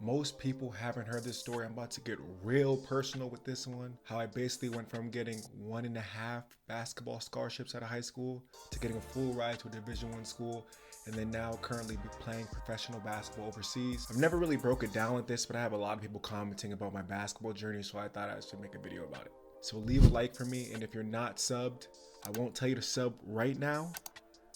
Most people haven't heard this story. I'm about to get real personal with this one. How I basically went from getting 1.5 basketball scholarships out of high school to getting a full ride to a Division I school, and then now currently be playing professional basketball overseas. I've never really broke it down with this, but I have a lot of people commenting about my basketball journey, so I thought I should make a video about it. So leave a like for me, and if you're not subbed, I won't tell you to sub right now,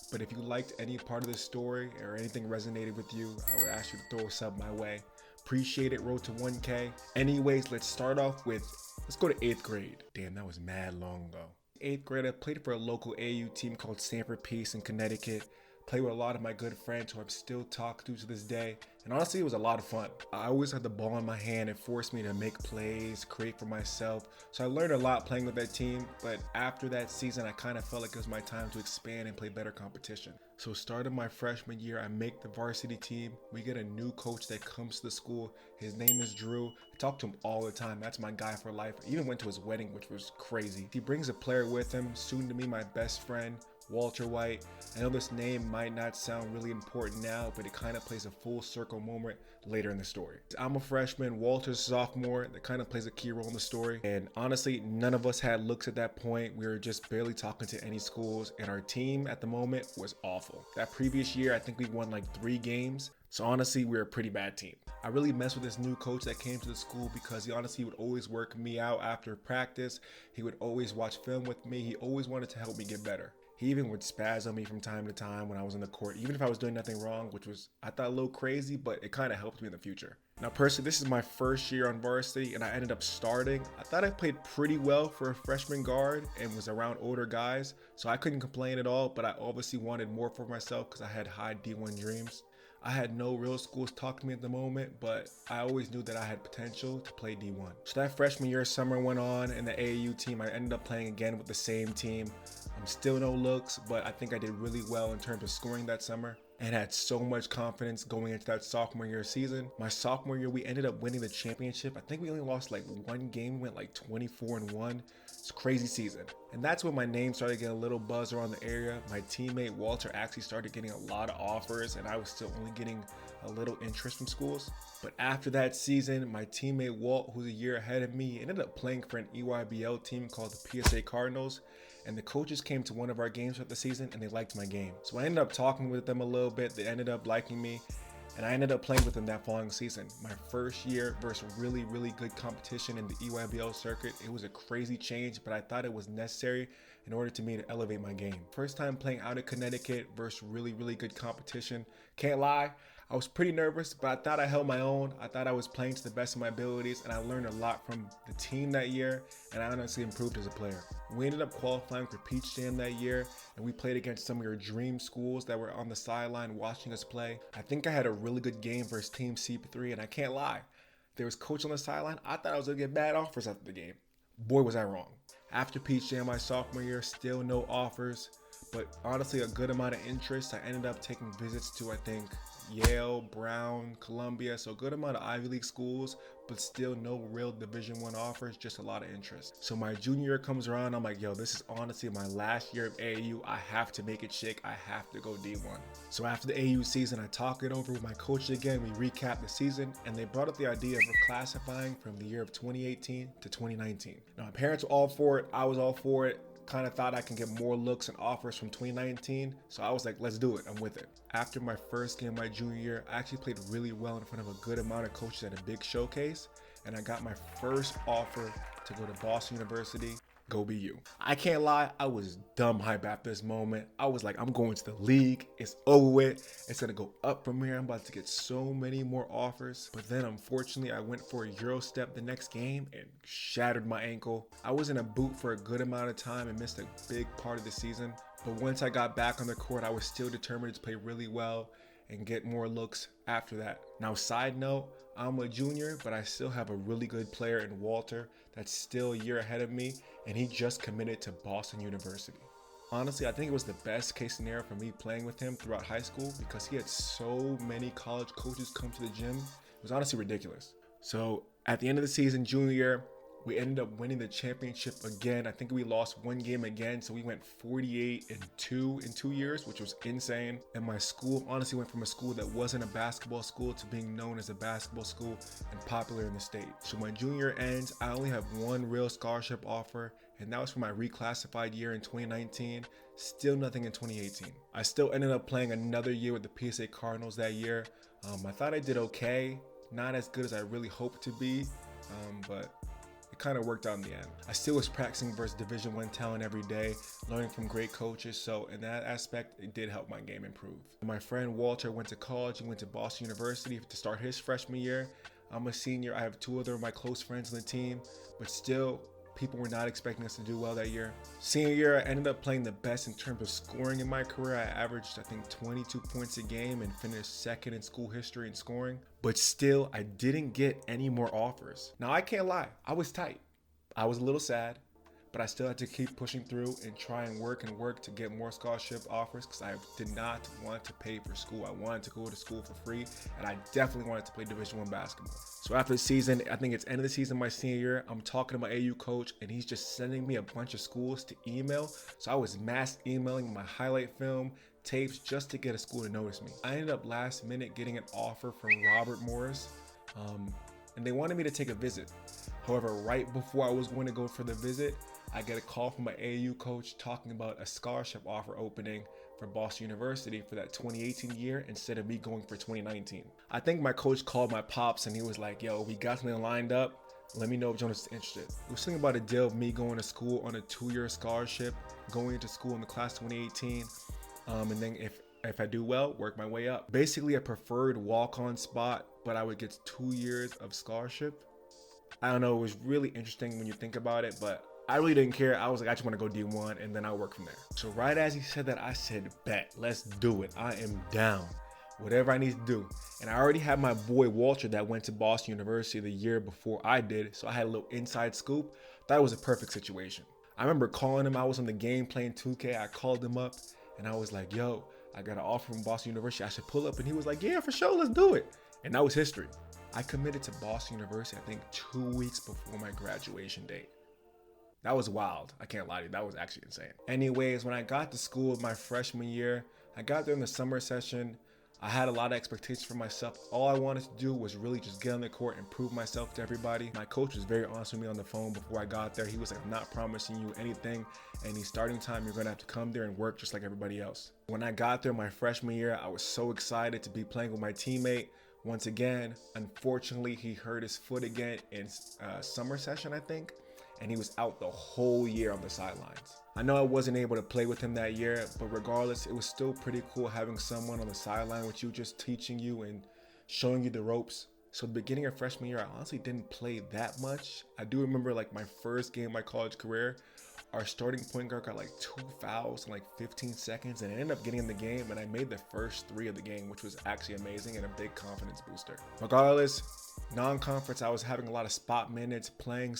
but if you liked any part of this story or anything resonated with you, I would ask you to throw a sub my way. Appreciate it. Road to 1K. Anyways, let's start off with, let's go to 8th grade. Damn, that was mad long ago. 8th grade, I played for a local AU team called Sanford Peace in Connecticut. Played with a lot of my good friends who I've still talked to this day. And honestly, it was a lot of fun. I always had the ball in my hand. It forced me to make plays, create for myself. So I learned a lot playing with that team. But after that season, I kind of felt like it was my time to expand and play better competition. So starting my freshman year, I make the varsity team. We get a new coach that comes to the school. His name is Drew. I talk to him all the time. That's my guy for life. I even went to his wedding, which was crazy. He brings a player with him, soon to be my best friend, Walter White. I know this name might not sound really important now, but it kind of plays a full circle moment later in the story. I'm a freshman, Walter's a sophomore. That kind of plays a key role in the story. And honestly, none of us had looks at that point. We were just barely talking to any schools, and our team at the moment was awful. That previous year, I think we won like 3 games. So honestly, we were a pretty bad team. I really messed with this new coach that came to the school because he honestly would always work me out after practice. He would always watch film with me. He always wanted to help me get better. He even would spaz on me from time to time when I was in the court, even if I was doing nothing wrong, which was, I thought, a little crazy, but it kind of helped me in the future. Now, personally, this is my first year on varsity, and I ended up starting. I thought I played pretty well for a freshman guard and was around older guys, so I couldn't complain at all, but I obviously wanted more for myself because I had high D1 dreams. I had no real schools talk to me at the moment, but I always knew that I had potential to play D1. So that freshman year, summer went on, and the AAU team, I ended up playing again with the same team. I'm still no looks, but I think I did really well in terms of scoring that summer and had so much confidence going into that sophomore year season. My sophomore year, we ended up winning the championship. I think we only lost like 1 game, went like 24-1. It's a crazy season. And that's when my name started getting a little buzz around the area. My teammate Walter actually started getting a lot of offers, and I was still only getting a little interest from schools. But after that season, my teammate Walt, who's a year ahead of me, ended up playing for an EYBL team called the PSA Cardinals. And the coaches came to one of our games throughout the season and they liked my game. So I ended up talking with them a little bit. They ended up liking me, and I ended up playing with them that following season. My first year versus really, really good competition in the EYBL circuit. It was a crazy change, but I thought it was necessary in order to me to elevate my game. First time playing out of Connecticut versus really, really good competition. Can't lie, I was pretty nervous, but I thought I held my own. I thought I was playing to the best of my abilities, and I learned a lot from the team that year, and I honestly improved as a player. We ended up qualifying for Peach Jam that year, and we played against some of your dream schools that were on the sideline watching us play. I think I had a really good game versus Team CP3, and I can't lie. There was coach on the sideline. I thought I was gonna get bad offers after the game. Boy, was I wrong. After Peach Jam my sophomore year, still no offers, but honestly a good amount of interest. I ended up taking visits to, I think, Yale, Brown, Columbia, so a good amount of Ivy League schools, but still no real Division I offers, just a lot of interest. So my junior year comes around, I'm like, yo, this is honestly my last year of AAU. I have to make it shake. I have to go D1. So after the AAU season, I talk it over with my coach again. We recap the season, and they brought up the idea of reclassifying from the year of 2018 to 2019. Now, my parents were all for it. I was all for it. Kind of thought I can get more looks and offers from 2019, so I was like, let's do it. I'm with it. After my first game my junior year, I actually played really well in front of a good amount of coaches at a big showcase, and I got my first offer to go to Boston University. Go BU. I can't lie, I was dumb hype at this moment. I was like, I'm going to the league. It's over with. It's gonna go up from here. I'm about to get so many more offers. But then unfortunately, I went for a Euro step the next game and shattered my ankle. I was in a boot for a good amount of time and missed a big part of the season. But once I got back on the court, I was still determined to play really well and get more looks after that. Now, side note, I'm a junior, but I still have a really good player in Walter that's still a year ahead of me, and he just committed to Boston University. Honestly, I think it was the best case scenario for me playing with him throughout high school because he had so many college coaches come to the gym. It was honestly ridiculous. So at the end of the season, junior year, We ended up winning the championship again. I think we lost one game again, so we went 48-2 in 2 years, which was insane. And my school honestly went from a school that wasn't a basketball school to being known as a basketball school and popular in the state. So my junior ends, I only have one real scholarship offer, and that was for my reclassified year in 2019. Still nothing in 2018. I still ended up playing another year with the PSA Cardinals that year. I thought I did okay, not as good as I really hoped to be, but it kind of worked out in the end. I still was practicing versus Division I talent every day, learning from great coaches, so in that aspect, it did help my game improve. My friend Walter went to college. He went to Boston University to start his freshman year. I'm a senior. I have two other of my close friends on the team, but still, people were not expecting us to do well that year. Senior year, I ended up playing the best in terms of scoring in my career. I averaged, I think, 22 points a game and finished second in school history in scoring. But still, I didn't get any more offers. Now, I can't lie. I was tight. I was a little sad, but I still had to keep pushing through and try and work to get more scholarship offers because I did not want to pay for school. I wanted to go to school for free, and I definitely wanted to play Division I basketball. So after the season, I think it's end of the season my senior year, I'm talking to my AU coach, and he's just sending me a bunch of schools to email. So I was mass emailing my highlight film tapes just to get a school to notice me. I ended up last minute getting an offer from Robert Morris, and they wanted me to take a visit. However, right before I was going to go for the visit, I get a call from my AAU coach talking about a scholarship offer opening for Boston University for that 2018 year instead of me going for 2019. I think my coach called my pops and he was like, yo, we got something lined up. Let me know if Jonas is interested. It was something about a deal of me going to school on a 2-year scholarship, going into school in the class 2018, and then if I do well, work my way up. Basically a preferred walk-on spot, but I would get 2 years of scholarship. I don't know, it was really interesting when you think about it, but I really didn't care. I was like, I just want to go D1 and then I'll work from there. So right as he said that, I said, bet, let's do it. I am down. Whatever I need to do. And I already had my boy Walter that went to Boston University the year before I did, so I had a little inside scoop. That was a perfect situation. I remember calling him. I was on the game playing 2K. I called him up and I was like, yo, I got an offer from Boston University. I should pull up. And he was like, yeah, for sure, let's do it. And that was history. I committed to Boston University, I think 2 weeks before my graduation date. That was wild. I can't lie to you. That was actually insane. Anyways, when I got to school my freshman year, I got there in the summer session. I had a lot of expectations for myself. All I wanted to do was really just get on the court and prove myself to everybody. My coach was very honest with me on the phone before I got there. He was like, I'm not promising you anything. Any starting time, you're going to have to come there and work just like everybody else. When I got there my freshman year, I was so excited to be playing with my teammate. Once again, unfortunately, he hurt his foot again in summer session, I think, and he was out the whole year on the sidelines. I know I wasn't able to play with him that year, but regardless, it was still pretty cool having someone on the sideline with you just teaching you and showing you the ropes. So the beginning of freshman year, I honestly didn't play that much. I do remember like my first game of my college career, our starting point guard got like 2 fouls in like 15 seconds and I ended up getting in the game and I made the first 3 of the game, which was actually amazing and a big confidence booster. Regardless, non-conference, I was having a lot of spot minutes, playing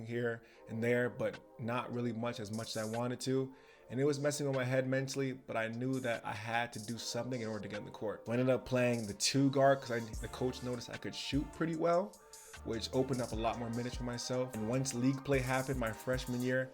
here and there, but not really much as I wanted to. And it was messing with my head mentally, but I knew that I had to do something in order to get in the court. I ended up playing the 2 guard because the coach noticed I could shoot pretty well, which opened up a lot more minutes for myself. And once league play happened my freshman year,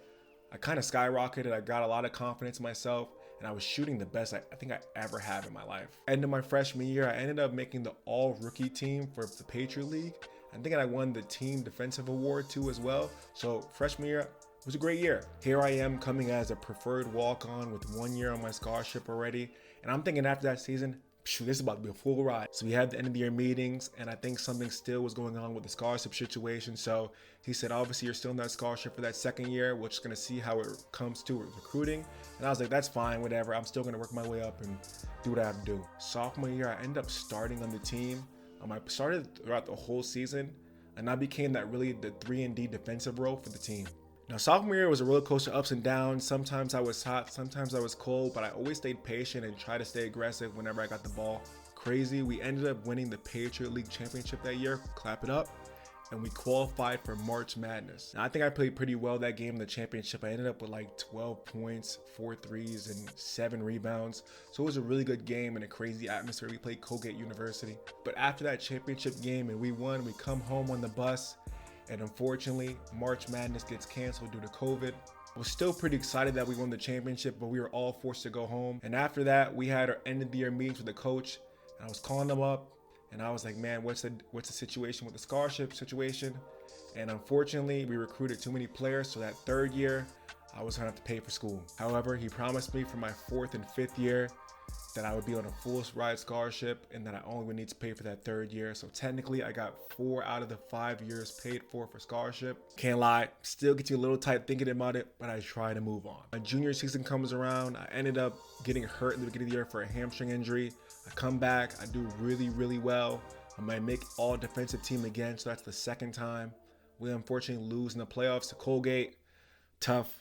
I kind of skyrocketed. I got a lot of confidence in myself and I was shooting the best I think I ever have in my life. End of my freshman year, I ended up making the all rookie team for the Patriot League. I think I won the team defensive award too as well. So freshman year was a great year. Here I am coming as a preferred walk-on with 1 year on my scholarship already. And I'm thinking after that season, this is about to be a full ride. So we had the end of the year meetings and I think something still was going on with the scholarship situation. So he said, obviously you're still in that scholarship for that second year. We're just gonna see how it comes to recruiting. And I was like, that's fine, whatever. I'm still gonna work my way up and do what I have to do. Sophomore year, I ended up starting on the team. I started throughout the whole season and I became the 3-and-D defensive role for the team. Now, sophomore year was a roller coaster, ups and downs. Sometimes I was hot, sometimes I was cold, but I always stayed patient and tried to stay aggressive whenever I got the ball. Crazy, we ended up winning the Patriot League championship that year, clap it up, and we qualified for March Madness. Now, I think I played pretty well that game in the championship. I ended up with like 12 points, 4 threes, and 7 rebounds. So it was a really good game and a crazy atmosphere. We played Colgate University. But after that championship game and we won, we come home on the bus, And unfortunately, March Madness gets canceled due to COVID. I was still pretty excited that we won the championship, but we were all forced to go home. And after that, we had our end of the year meetings with the coach, and I was calling them up, and I was like, man, what's the situation with the scholarship situation? And unfortunately, we recruited too many players, so that third year, I was gonna have to pay for school. However, he promised me for my fourth and fifth year that I would be on a full ride scholarship and that I only would need to pay for that third year. So technically I got 4 out of the 5 years paid for scholarship. Can't lie, still gets you a little tight thinking about it, but I try to move on. My junior season comes around. I ended up getting hurt in the beginning of the year for a hamstring injury. I come back, I do really, really well. I might make all defensive team again, so that's the second time. We unfortunately lose in the playoffs to Colgate. Tough,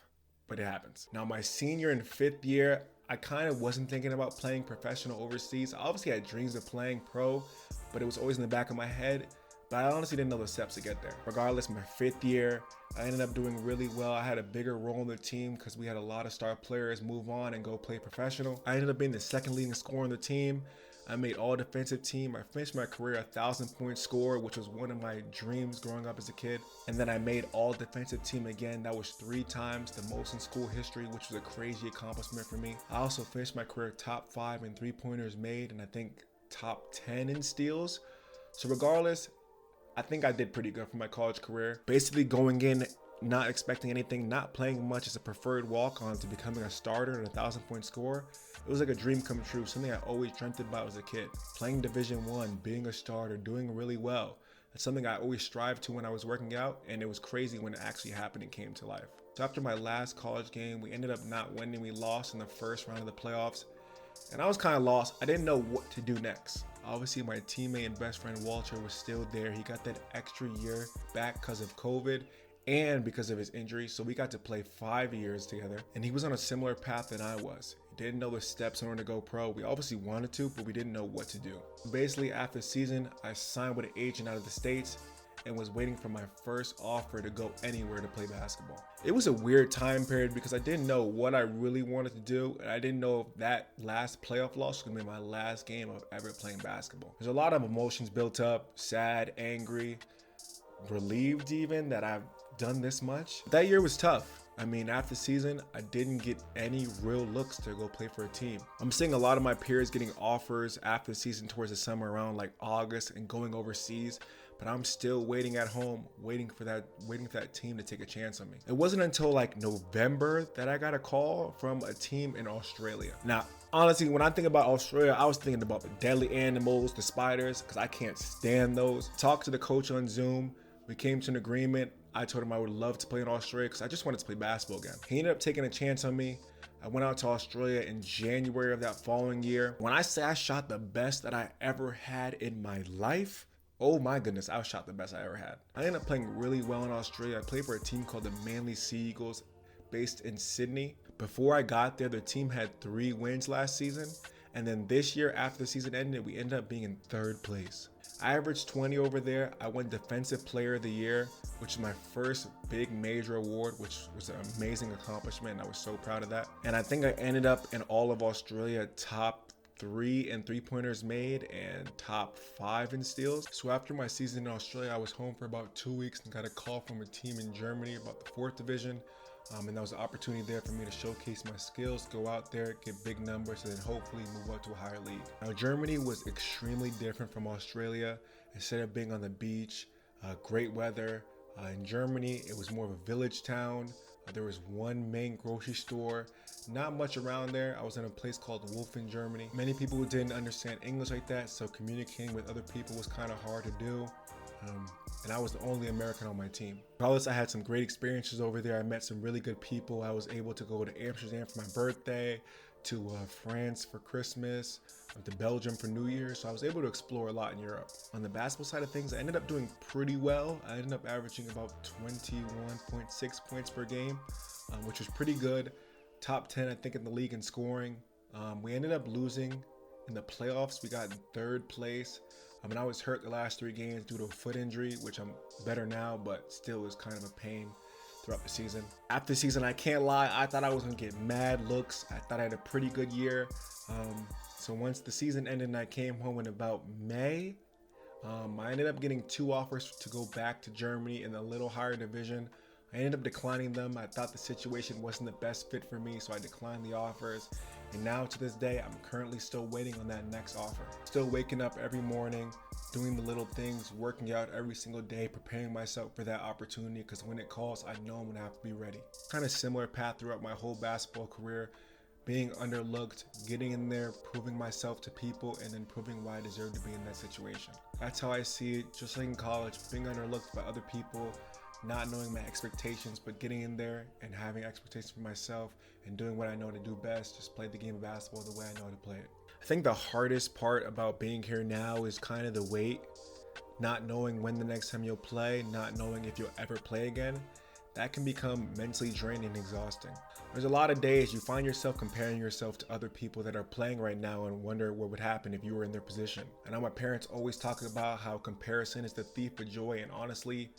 but it happens. Now my senior and fifth year, I kind of wasn't thinking about playing professional overseas. I obviously had dreams of playing pro, but it was always in the back of my head. But I honestly didn't know the steps to get there. Regardless, my fifth year, I ended up doing really well. I had a bigger role in the team because we had a lot of star players move on and go play professional. I ended up being the second leading scorer on the team. I made all defensive team. I finished my career 1,000-point scorer, which was one of my dreams growing up as a kid. And then I made all defensive team again. That was 3 times the most in school history, which was a crazy accomplishment for me. I also finished my career top 5 in 3-pointers made, and I think top 10 in steals. So regardless, I think I did pretty good for my college career. Basically going in, not expecting anything, not playing much as a preferred walk-on to becoming a starter and 1,000-point scorer. It was like a dream come true, something I always dreamt about as a kid. Playing Division I, being a starter, doing really well. That's something I always strived to when I was working out, and it was crazy when it actually happened and came to life. So after my last college game, we ended up not winning. We lost in the first round of the playoffs, and I was kind of lost. I didn't know what to do next. Obviously, my teammate and best friend Walter was still there. He got that extra year back because of COVID and because of his injury, so we got to play 5 years together, and he was on a similar path than I was. He didn't know the steps in order to go pro. We obviously wanted to, but we didn't know what to do. Basically, after the season, I signed with an agent out of the States and was waiting for my first offer to go anywhere to play basketball. It was a weird time period because I didn't know what I really wanted to do, and I didn't know if that last playoff loss was gonna be my last game of ever playing basketball. There's a lot of emotions built up, sad, angry, relieved even that I've done this much. That year was tough. I mean, after the season, I didn't get any real looks to go play for a team. I'm seeing a lot of my peers getting offers after the season towards the summer around like August and going overseas, but I'm still waiting at home, waiting for that team to take a chance on me. It wasn't until like November that I got a call from a team in Australia. Now, honestly, when I think about Australia, I was thinking about the deadly animals, the spiders, because I can't stand those. Talked to the coach on Zoom. We came to an agreement. I told him I would love to play in Australia because I just wanted to play basketball again. He ended up taking a chance on me. I went out to Australia in January of that following year. When I say I shot the best that I ever had in my life, oh my goodness, I shot the best I ever had. I ended up playing really well in Australia. I played for a team called the Manly Sea Eagles based in Sydney. Before I got there, the team had 3 wins last season. And then this year, after the season ended, we ended up being in 3rd place. I averaged 20 over there. I won Defensive Player of the Year, which is my first big major award, which was an amazing accomplishment, and I was so proud of that. And I think I ended up in all of Australia top 3 in 3-pointers made and top 5 in steals. So after my season in Australia, I was home for about 2 weeks and got a call from a team in Germany about the 4th division. And that was an opportunity there for me to showcase my skills, go out there, get big numbers, and then hopefully move up to a higher league. Now, Germany was extremely different from Australia. Instead of being on the beach, great weather. In Germany, it was more of a village town. There was one main grocery store, not much around there. I was in a place called Wolfen, Germany. Many people didn't understand English like that, so communicating with other people was kind of hard to do. And I was the only American on my team. Regardless, I had some great experiences over there. I met some really good people. I was able to go to Amsterdam for my birthday, to France for Christmas, to Belgium for New Year. So I was able to explore a lot in Europe. On the basketball side of things, I ended up doing pretty well. I ended up averaging about 21.6 points per game, which was pretty good. Top 10, I think, in the league in scoring. We ended up losing in the playoffs. We got in 3rd place. I was hurt the last 3 games due to a foot injury, which I'm better now, but still was kind of a pain throughout the season. After the season, I can't lie, I thought I was gonna get mad looks. I thought I had a pretty good year. So once the season ended and I came home in about May, I ended up getting 2 offers to go back to Germany in a little higher division. I ended up declining them. I thought the situation wasn't the best fit for me, so I declined the offers. And now to this day, I'm currently still waiting on that next offer. Still waking up every morning, doing the little things, working out every single day, preparing myself for that opportunity, because when it calls, I know I'm gonna have to be ready. Kind of similar path throughout my whole basketball career. Being underlooked, getting in there, proving myself to people, and then proving why I deserve to be in that situation. That's how I see it, just like in college, being underlooked by other people, not knowing my expectations, but getting in there and having expectations for myself and doing what I know to do best, just play the game of basketball the way I know how to play it. I think the hardest part about being here now is kind of the wait, not knowing when the next time you'll play, not knowing if you'll ever play again. That can become mentally draining and exhausting. There's a lot of days you find yourself comparing yourself to other people that are playing right now and wonder what would happen if you were in their position. I know my parents always talk about how comparison is the thief of joy, and honestly,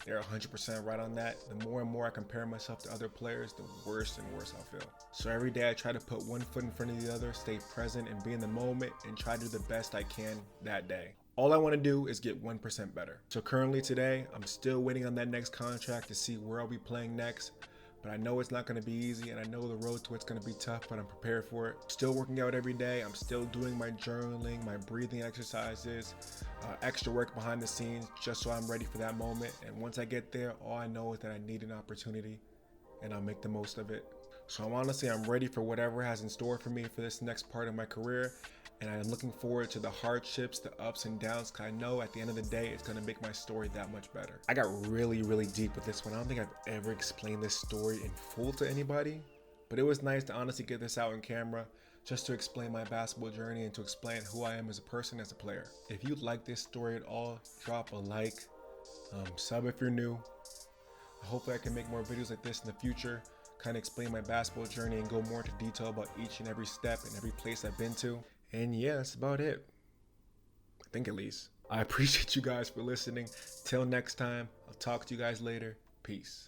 they're 100% right on that. The more and more I compare myself to other players, the worse and worse I feel. So every day I try to put one foot in front of the other, stay present and be in the moment, and try to do the best I can that day. All I want to do is get 1% better. So currently today, I'm still waiting on that next contract to see where I'll be playing next. But I know it's not going to be easy, and I know the road to it's going to be tough, but I'm prepared for it. Still working out every day. I'm still doing my journaling, my breathing exercises, extra work behind the scenes, just so I'm ready for that moment. And once I get there, all I know is that I need an opportunity, and I'll make the most of it. So I'm ready for whatever has in store for me for this next part of my career. And I'm looking forward to the hardships, the ups and downs, because I know at the end of the day, it's going to make my story that much better. I got really, really deep with this one. I don't think I've ever explained this story in full to anybody, but it was nice to honestly get this out on camera, just to explain my basketball journey and to explain who I am as a person, as a player. If you like this story at all, drop a like, sub if you're new. Hopefully I can make more videos like this in the future, kind of explain my basketball journey and go more into detail about each and every step and every place I've been to. And yeah, that's about it. I think at least. I appreciate you guys for listening. Till next time, I'll talk to you guys later. Peace.